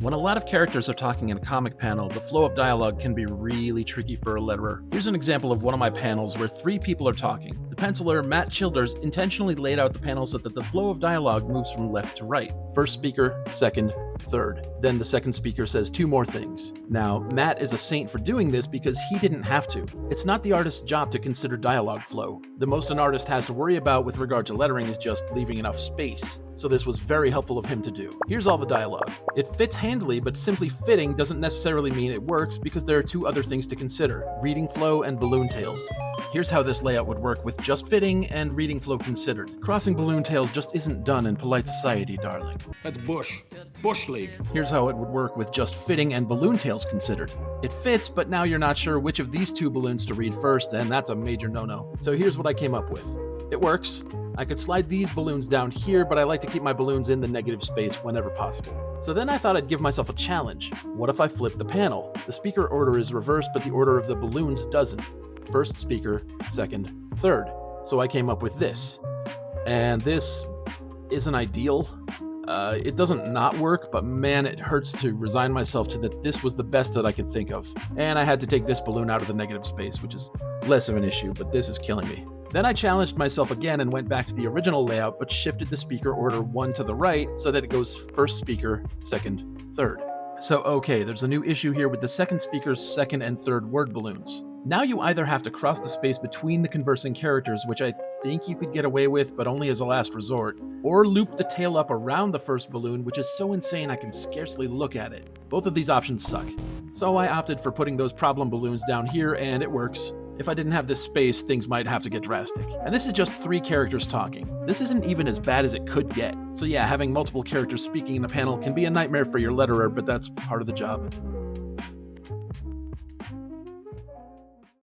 When a lot of characters are talking in a comic panel, the flow of dialogue can be really tricky for a letterer. Here's an example of one of my panels where 3 people are talking. The penciler, Matt Childers, intentionally laid out the panel so that the flow of dialogue moves from left to right. First speaker, second, third. Then the second speaker says 2 more things. Now, Matt is a saint for doing this because he didn't have to. It's not the artist's job to consider dialogue flow. The most an artist has to worry about with regard to lettering is just leaving enough space. So this was very helpful of him to do. Here's all the dialogue. It fits handily, but simply fitting doesn't necessarily mean it works because there are 2 other things to consider: reading flow and balloon tails. Here's how this layout would work with just fitting and reading flow considered. Crossing balloon tails just isn't done in polite society, darling. That's Bush. Bush League. Here's how it would work with just fitting and balloon tails considered. It fits, but now you're not sure which of these 2 balloons to read first, and that's a major no-no. So here's what I came up with. It works. I could slide these balloons down here, but I like to keep my balloons in the negative space whenever possible. So then I thought I'd give myself a challenge. What if I flip the panel? The speaker order is reversed, but the order of the balloons doesn't. First speaker, second, third. So I came up with this. And this isn't ideal. It doesn't not work, but man, it hurts to resign myself to that this was the best that I could think of. And I had to take this balloon out of the negative space, which is less of an issue, but this is killing me. Then I challenged myself again and went back to the original layout, but shifted the speaker order 1 to the right so that it goes first speaker, second, third. So okay, there's a new issue here with the second speaker's second and third word balloons. Now you either have to cross the space between the conversing characters, which I think you could get away with, but only as a last resort, or loop the tail up around the first balloon, which is so insane I can scarcely look at it. Both of these options suck. So I opted for putting those problem balloons down here, and it works. If I didn't have this space, things might have to get drastic. And this is just 3 characters talking. This isn't even as bad as it could get. So yeah, having multiple characters speaking in a panel can be a nightmare for your letterer, but that's part of the job.